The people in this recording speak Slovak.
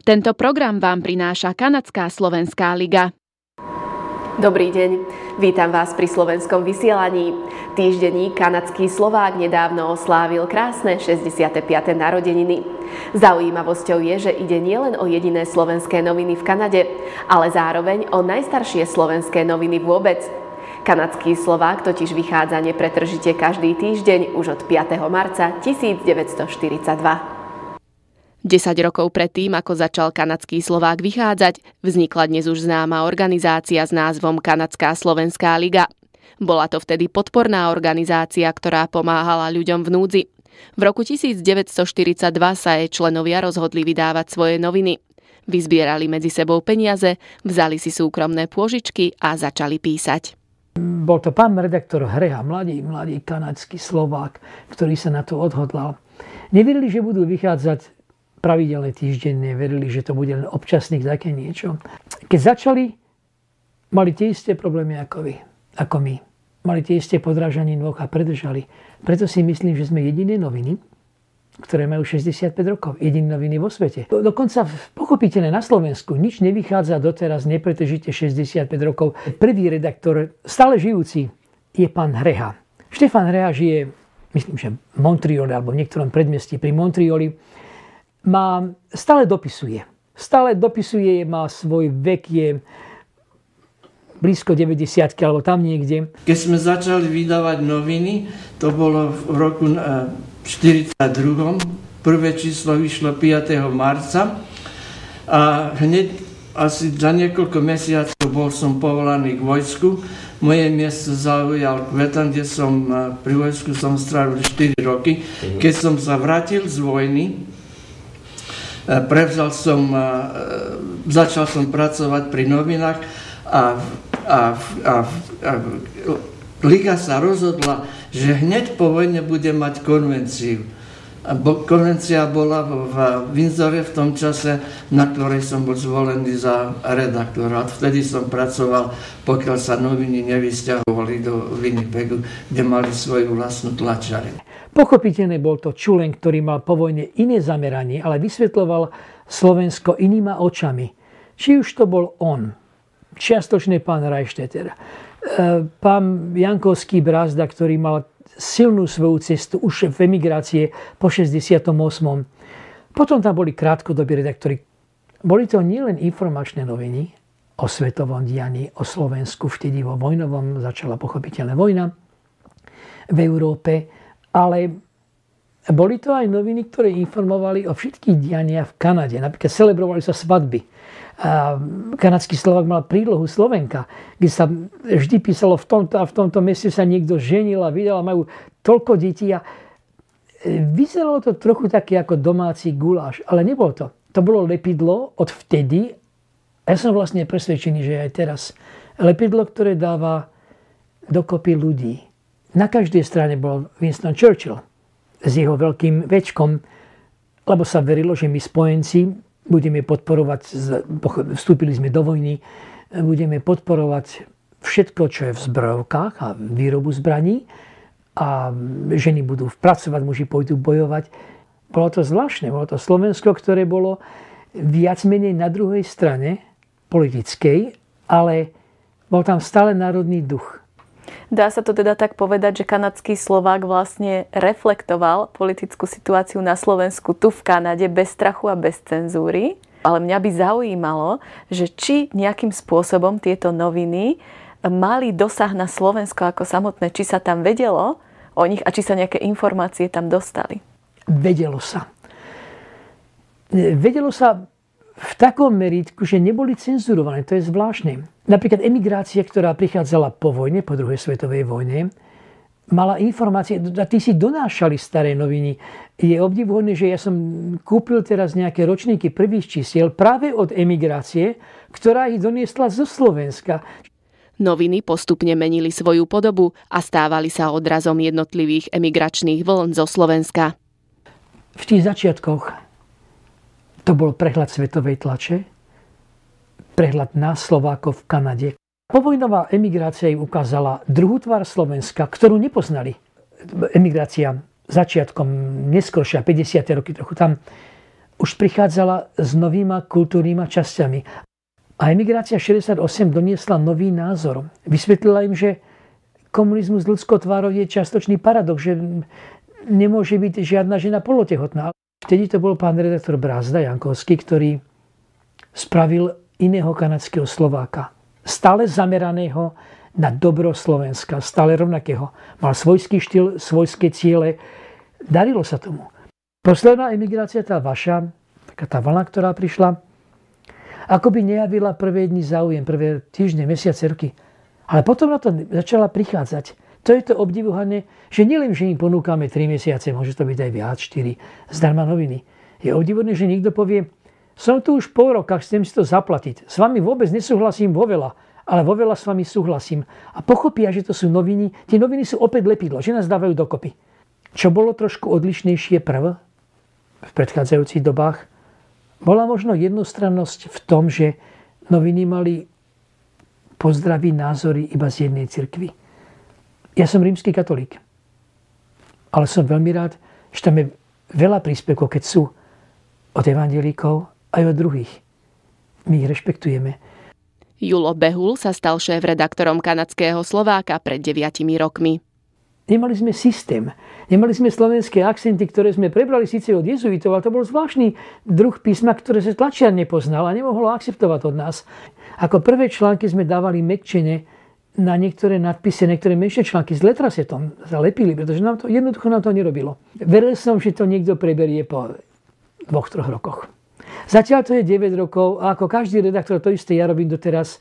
Tento program vám prináša Kanadská slovenská liga. Dobrý deň, vítam vás pri slovenskom vysielaní. Týždenník Kanadský Slovák nedávno oslávil krásne 65. narodeniny. Zaujímavosťou je, že ide nielen o jediné slovenské noviny v Kanade, ale zároveň o najstaršie slovenské noviny vôbec. Kanadský Slovák totiž vychádza nepretržite každý týždeň už od 5. marca 1942. 10 rokov predtým, ako začal Kanadský Slovák vychádzať, vznikla dnes už známa organizácia s názvom Kanadská slovenská liga. Bola to vtedy podporná organizácia, ktorá pomáhala ľuďom v núdzi. V roku 1942 sa jej členovia rozhodli vydávať svoje noviny. Vyzbierali medzi sebou peniaze, vzali si súkromné pôžičky a začali písať. Bol to pán redaktor Hreha, mladý kanadský Slovák, ktorý sa na to odhodlal. Neverili, že budú vychádzať pravidelne týždenne, verili, že to bude len občasných také niečo. Keď začali, mali tie isté problémy ako my. Mali tie isté podrážanie nôh a predržali. Preto si myslím, že sme jediné noviny, ktoré majú 65 rokov. Jediné noviny vo svete. Dokonca pochopiteľne na Slovensku nič nevychádza doteraz nepretržite 65 rokov. Prvý redaktor, stále žijúci, je pán Hreha. Štefan Hreha žije, myslím, že v Montreali alebo v niektorom predmestí pri Montreali. Stále dopisuje, má svoj vek, je blízko 90 alebo tam niekde. Keď sme začali vydávať noviny, to bolo v roku 1942. Prvé číslo vyšlo 5. marca a hneď asi za niekoľko mesiacov som povolaný k vojsku. Moje miesto zaujal Kvetan, kde som pri vojsku som strávil 4 roky. Keď som sa vrátil z vojny, začal som pracovať pri novinách a Liga sa rozhodla, že hneď po vojne bude mať konvenciu. Konvencia bola v Windsore v tom čase, na ktorej som bol zvolený za redaktora. Vtedy som pracoval, pokiaľ sa noviny nevysťahovali do Winnipegu, kde mali svoju vlastnú tlačiareň. Pochopiteľne bol to čulen, ktorý mal po vojne iné zameranie, ale vysvetľoval Slovensko inýma očami. Či už to bol on, čiastočne pán Reichstetter, pán Jankovský Brázda, ktorý mal silnú svoju cestu už v emigrácie po 68. Potom tam boli krátkodobí redaktori. Boli to nielen informačné noviny o svetovom dianí, o Slovensku, vtedy vo vojnovom, začala pochopiteľne vojna v Európe, ale boli to aj noviny, ktoré informovali o všetkých dianiach v Kanade. Napríklad celebrovali sa svadby. Kanadský Slovák mal prílohu Slovenka, kde sa vždy písalo v tomto a v tomto meste sa niekto ženil a vydal a majú toľko detí. A vyzeralo to trochu také ako domáci guláš, ale nebolo to. To bolo lepidlo od vtedy. A ja som vlastne presvedčený, že aj teraz. Lepidlo, ktoré dáva dokopy ľudí. Na každej strane bol Winston Churchill s jeho veľkým večkom, lebo sa verilo, že my spojenci budeme podporovať, vstúpili sme do vojny, budeme podporovať všetko, čo je v zbrojovkách a výrobu zbraní a ženy budú pracovať, muži pôjdu bojovať. Bolo to zvláštne, bolo to Slovensko, ktoré bolo viac menej na druhej strane politickej, ale bol tam stále národný duch. Dá sa to teda tak povedať, že kanadský Slovák vlastne reflektoval politickú situáciu na Slovensku tu v Kanade bez strachu a bez cenzúry. Ale mňa by zaujímalo, že či nejakým spôsobom tieto noviny mali dosah na Slovensko ako samotné, či sa tam vedelo o nich a či sa nejaké informácie tam dostali. Vedelo sa. Vedelo sa v takom meritku, že neboli cenzurované. To je zvláštne. Napríklad emigrácia, ktorá prichádzala po vojne, po druhej svetovej vojne, mala informácie, a tí si donášali staré noviny. Je obdivuhodné, že ja som kúpil teraz nejaké ročníky prvých čísiel práve od emigrácie, ktorá ich doniesla zo Slovenska. Noviny postupne menili svoju podobu a stávali sa odrazom jednotlivých emigračných vln zo Slovenska. V tých začiatkoch to bol prehľad svetovej tlače, prehľad nás Slovákov v Kanade. Povojnová emigrácia im ukázala druhú tvár Slovenska, ktorú nepoznali. Emigrácia začiatkom, neskoršia, 50. roky trochu tam už prichádzala s novýma kultúrnymi časťami. A emigrácia 68 doniesla nový názor. Vysvetlila im, že komunizmus s ľudskou tvárou je čiastočný paradox, že nemôže byť žiadna žena polotehotná. Vtedy to bol pán redaktor Brázda Jankovský, ktorý spravil iného kanadského Slováka. Stále zameraného na dobro Slovenska, stále rovnakého. Mal svojský štýl, svojské ciele. Darilo sa tomu. Posledná emigrácia, tá vaša, taká tá vlna, ktorá prišla, akoby nejavila prvé dni záujem, prvé týždne, mesiace, roky. Ale potom na to začala prichádzať. To je to obdivuhodné, že nielen, že im ponúkame 3 mesiace, môže to byť aj viac, 4, zdarma noviny. Je obdivuhodné, že niekto povie, som tu už pol roka, chcem si to zaplatiť. S vami vôbec nesúhlasím vo veľa, ale vo veľa s vami súhlasím. A pochopia, že to sú noviny. Tie noviny sú opäť lepidlo, že nás dávajú dokopy. Čo bolo trošku odlišnejšie v predchádzajúcich dobách, bola možno jednostrannosť v tom, že noviny mali pozdraví názory iba z jednej cirkvi. Ja som rímsky katolík, ale som veľmi rád, že tam je veľa príspevkov, keď sú od evangelíkov aj od druhých. My ich rešpektujeme. Julo Behul sa stal šéf-redaktorom kanadského Slováka pred 9 rokmi. Nemali sme systém. Nemali sme slovenské akcenty, ktoré sme prebrali síce od jezuitov, ale to bol zvláštny druh písma, ktoré sa tlačiar nepoznal a nemohol akceptovať od nás. Ako prvé články sme dávali mäkčene na niektoré nadpisy, niektoré menšie články s letrasetom zalepili, pretože jednoducho nám to nerobilo. Veril som, že to niekto preberie po 2-3 rokoch. Zatiaľ to je 9 rokov a ako každý redaktor, to isté ja robím doteraz,